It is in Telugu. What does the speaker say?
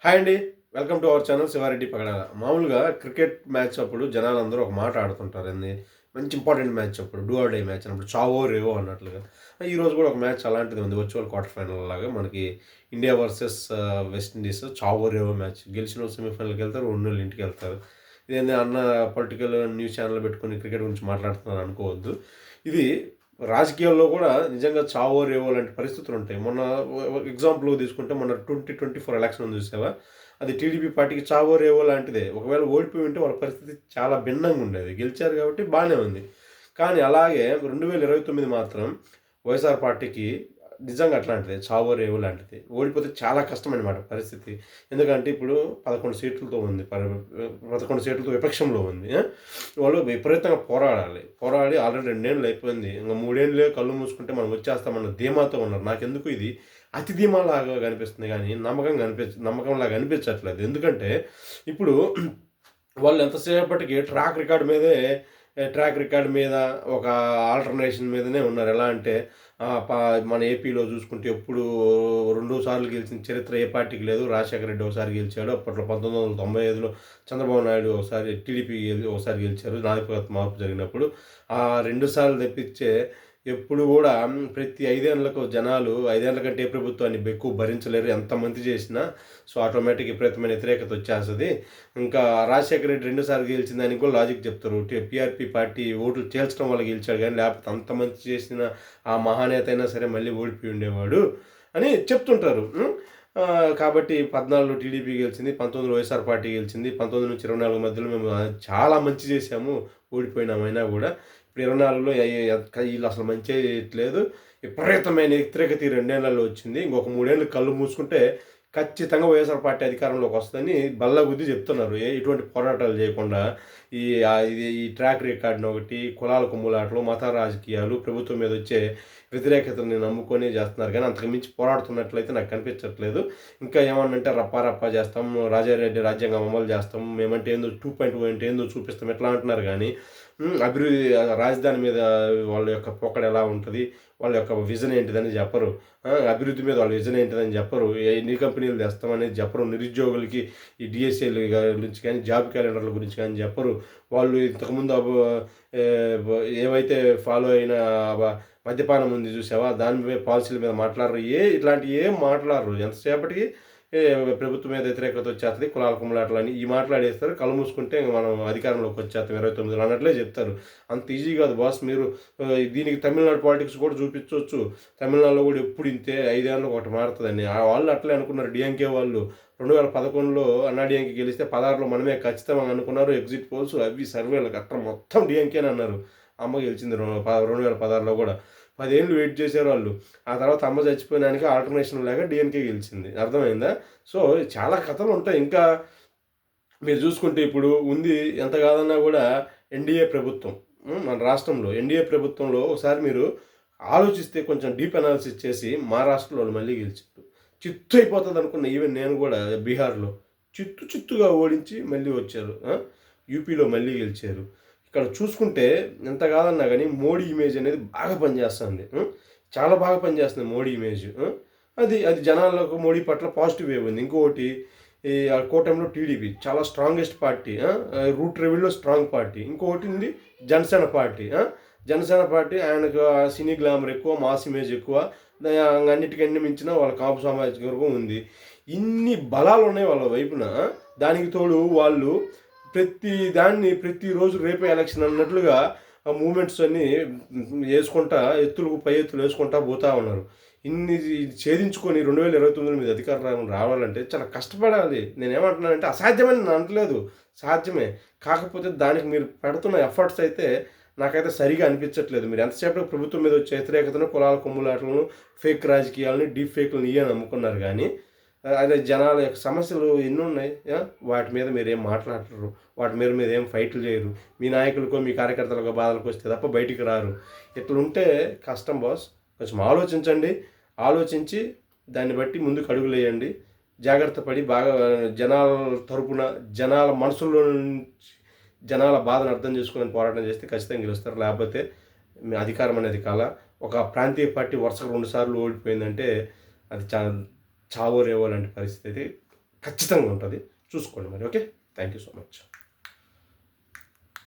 హాయ్ అండి. Welcome to our channel Siva Reddy Pagadala. మామూలుగా క్రికెట్ మ్యాచ్ అప్పుడు జనాలందరూ ఒక మాట ఆడుతుంటారు. ఏంది మంచి ఇంపార్టెంట్ మ్యాచ్ అప్పుడు డూ ఆర్ డై మ్యాచ్ అన్నప్పుడు చావో రేవో అన్నట్లుగా. ఈరోజు కూడా ఒక మ్యాచ్ అలాంటిది ఉంది. వర్చువల్ క్వార్టర్ ఫైనల్ లాగా మనకి ఇండియా వర్సెస్ వెస్ట్ ఇండీస్ చావో రేవో మ్యాచ్. గెలిచినోళ్ళు సెమీఫైనల్‌కి వెళ్తారు. ఓడినోళ్ళు ఇంటికెళ్తారు. ఇదేంది అన్న పొలిటికల్ న్యూస్ ఛానెల్ పెట్టుకొని క్రికెట్ గురించి మాట్లాడుతున్నారు అనుకోవద్దు. ఇది రాజకీయాల్లో కూడా నిజంగా చావో రేవో లాంటి పరిస్థితులుంటాయి. మొన్న ఎగ్జాంపుల్ తీసుకుంటే మొన్న 2024 ఎలక్షన్ ఉంది చూసావా? అది టీడీపీ పార్టీకి చావో రేవో లాంటిదే. ఒకవేళ ఓడిపోయి ఉంటే వాళ్ళ పరిస్థితి చాలా భిన్నంగా ఉండేది. గెలిచారు కాబట్టి బానే ఉంది. కానీ అలాగే 2029 మాత్రం వైఎస్ఆర్ పార్టీకి నిజంగా అట్లాంటిదే. చావో రేవో లాంటిది. ఓడిపోతే చాలా కష్టమనమాట పరిస్థితి. ఎందుకంటే ఇప్పుడు 11 సీట్లతో ఉంది. 11 సీట్లతో విపక్షంలో ఉంది. వాళ్ళు విపరీతంగా పోరాడాలి. పోరాడి ఆల్రెడీ 2 ఏళ్ళు అయిపోయింది. ఇంక 3 ఏళ్ళే కళ్ళు మూసుకుంటే మనం వచ్చేస్తామన్న ధీమాతో ఉన్నారు. నాకెందుకు ఇది అతి ధీమాలాగా కనిపిస్తుంది గానీ, నమ్మకంలాగా అనిపించట్లేదు. ఎందుకంటే ఇప్పుడు వాళ్ళు ఎంతసేపటికి ట్రాక్ రికార్డ్ మీద ఒక ఆల్టర్నేషన్ మీదనే ఉన్నారు. ఎలా అంటే మన ఏపీలో చూసుకుంటే ఎప్పుడు 2 సార్లు గెలిచిన చరిత్ర ఏ పార్టీకి లేదు. రాజశేఖర రెడ్డి ఒకసారి గెలిచాడు. అప్పట్లో 1995లో చంద్రబాబు నాయుడు ఒకసారి టీడీపీ ఒకసారి గెలిచారు. నాయకత్వ మార్పు జరిగినప్పుడు. ఆ 2 సార్లు తప్పించే ఎప్పుడు గూడా ప్రతి 5 ఏళ్లకు జనాలు 5 ఏళ్ల కంటే ఏ ప్రభుత్వాన్ని ఎక్కువ భరించలేరు. ఎంతమంది చేసినా. సో, ఆటోమేటిక్ విపరీతమైన వ్యతిరేకత వచ్చేస్తది. ఇంకా రాజశేఖర రెడ్డి 2 సార్లు గెలిచిన దానికి కూడా లాజిక్ చెప్తారు. పీఆర్పీ పార్టీ ఓట్లు చీల్చడం వల్ల గెలిచాడు గానీ, లేకపోతే అంతమంది చేసిన ఆ మహానేత అయినా సరే మళ్ళీ ఓడిపోయి ఉండేవాడు అని చెప్తుంటారు. కాబట్టి 14లో టీడీపీ గెలిచింది. 19లో వైఎస్ఆర్ పార్టీ గెలిచింది. 19-24 మధ్యలో మేము చాలా మంచి చేశాము. ఓడిపోయినామైనా గూడా. ఇప్పుడు 24లో ఈళ్ళు అసలు మంచే చేయట్లేదు. విపరీతమైన వ్యతిరేకత ఈ 2 ఏళ్లలో వచ్చింది. ఇంకొక 3 ఏళ్ళు కళ్ళు మూసుకుంటే ఖచ్చితంగా వైఎస్ఆర్ పార్టీ అధికారంలోకి వస్తదని బల్లగుద్ది చెప్తున్నారు. ఎటువంటి పోరాటాలు చేయకుండా ఈ ట్రాక్ రికార్డ్‌ని ఒకటి, కులాల కుమ్ములాటలు, మత రాజకీయాలు, ప్రభుత్వం మీద వచ్చే వ్యతిరేకతని నమ్ముకొని చేస్తున్నారు గానీ, అంతకు మించి పోరాడుతున్నట్లయితే నాకు కనిపించట్లేదు. ఇంకా ఏమన్నంటే రప్పా రప్పా చేస్తాం, రాజారెడ్డి రాజ్యాంగం అమలు చేస్తాం, మేమంటే ఏందో 2.0 అంటే ఏందో చూపిస్తాం ఇట్లా అంటున్నారు గానీ, అభివృద్ధి రాజధాని మీద వాళ్ళ యొక్క పోకడ ఎలా ఉంటది, వాళ్ళ యొక్క విజన్ ఏంటిదని చెప్పరు. అభివృద్ధి మీద వాళ్ళ విజన్ ఏంటిదని చెప్పరు. ఎన్ని కంపెనీలు తెస్తామనేది చెప్పరు. నిరుద్యోగులకి ఈ డిఎస్ఏల గురించి కానీ, జాబ్ క్యాలెండర్ల గురించి కానీ చెప్పరు. వాళ్ళు ఇంతకుముందు ఏవైతే ఫాలో అయిన మద్యపానం ఉంది చూసావా? దాని మీద పాలసీల మీద మాట్లాడరు. ఇట్లాంటివి ఏం మాట్లాడరు. ఎంతసేపటికి ప్రభుత్వం మీద వ్యతిరేకత వచ్చేస్తది. కులాల కుమ్ములాటలని ఈ మాట్లాడేస్తారు. కళ్ళు మూసుకుంటే మనం అధికారంలోకి వచ్చేస్తాం 29లో అన్నట్లే చెప్తారు. అంత ఈజీ కాదు బాస్. మీరు దీనికి తమిళనాడు పాలిటిక్స్ కూడా చూపించొచ్చు. తమిళనాడులో కూడా ఎప్పుడు ఇంతే 5 ఏళ్ళకి ఒకటి మారుతుందని. వాళ్ళు అట్లే అనుకున్నారు. డిఎంకే వాళ్ళు 2011లో అన్నాడీఎంకే గెలిస్తే 16లో మనమే ఖచ్చితంగా అనుకున్నారు. ఎగ్జిట్ పోల్స్ అవి సర్వేలు గట్రా మొత్తం డిఎంకేనే అన్నారు. అమ్మ గెలిచింది 2016లో కూడా. 10 ఏళ్ళు వెయిట్ చేశారు వాళ్ళు. ఆ తర్వాత అమ్మ చచ్చిపోయినానికి ఆల్టర్నేషన్ లేక డీఎంకే గెలిచింది. అర్థమైందా? సో, చాలా కథలుంటాయి. ఇంకా మీరు చూసుకుంటే ఇప్పుడు ఉంది ఎంత కాదన్నా కూడా ఎన్డీఏ ప్రభుత్వం. మన రాష్ట్రంలో ఎన్డీఏ ప్రభుత్వంలో ఒకసారి మీరు ఆలోచిస్తే కొంచెం డీప్ అనాలిసిస్ చేసి మహారాష్ట్రలో వాళ్ళు మళ్ళీ గెలిచారు. చిత్తు అయిపోతదనుకున్న ఈవెన్ నేను కూడా బీహార్‌లో చిత్తుగా ఓడించి మళ్ళీ వచ్చారు. యూపీలో మళ్ళీ గెలిచారు. ఇక్కడ చూసుకుంటే ఎంత కాదన్నా గానీ మోడీ ఇమేజ్ అనేది బాగా పనిచేస్తుంది. చాలా బాగా పనిచేస్తుంది మోడీ ఇమేజ్. అది జనాలకు మోడీ పట్ల పాజిటివ్ వేవ్ ఉంది. ఇంకొకటి కూటమిలో టీడీపీ చాలా స్ట్రాంగెస్ట్ పార్టీ. రూట్ లెవెల్‌లో స్ట్రాంగ్ పార్టీ. ఇంకొకటి ఉంది జనసేన పార్టీ. జనసేన పార్టీ ఆయనకు సినీ గ్లామర్ ఎక్కువ, మాస్ ఇమేజ్ ఎక్కువ. అన్నిటికన్నీ మించిన వాళ్ళ కాపు సామాజిక వర్గం ఉంది. ఇన్ని బలాలున్నాయి వాళ్ళ వైపున. దానికి తోడు వాళ్ళు ప్రతిరోజు రేపే ఎలక్షన్ అన్నట్లుగా మూవ్‌మెంట్స్ అన్నీ యేసుకుంటా పై ఎత్తులు యేసుకుంటా పోతా ఉన్నారు. ఇన్ని ఛేదించుకొని 2029 మీద అధికారం రావాలంటే చాలా కష్టపడాలి. నేనేమంటున్నానంటే అసాధ్యమని నేను అనట్లేదు. సాధ్యమే. కాకపోతే దానికి మీరు పెడుతున్న ఎఫర్ట్స్ అయితే నాకైతే సరిగా అనిపించట్లేదు. మీరు ఎంతసేపటికి ప్రభుత్వం మీద వచ్చే వ్యతిరేకతను, కులాల కుమ్ములాటలను, ఫేక్ రాజకీయాలని, డీప్ ఫేక్‌లని ఇయ్యే నమ్ముకున్నారు గానీ, అదే జనాల యొక్క సమస్యలు ఎన్నున్నాయి. వాటి మీద మీరేం మాట్లాడరు. వాటి మీద మీరేం ఫైట్లు చేయరు. మీ నాయకులకో, మీ కార్యకర్తలకో బాధలకొస్తే తప్ప బయటికి రారు. ఇట్లుంటే కష్టం బాస్. కొంచెం ఆలోచించండి. ఆలోచించి దాన్ని బట్టి ముందుకు అడుగులేయండి. జాగ్రత్త పడి బాగా జనాల తరపున, జనాల మనసుల్లో నుంచి జనాల బాధను అర్థం చేసుకొని పోరాటం చేస్తే ఖచ్చితంగా గెలుస్తారు. లేకపోతే మీ అధికారం అనేది కల. ఒక ప్రాంతీయ పార్టీ వరుసగా 2 సార్లు ఓడిపోయిందంటే అది చావో రేవో లాంటి పరిస్థితి ఖచ్చితంగా ఉంటుంది. చూసుకోండి మరి. Okay. Thank you so much.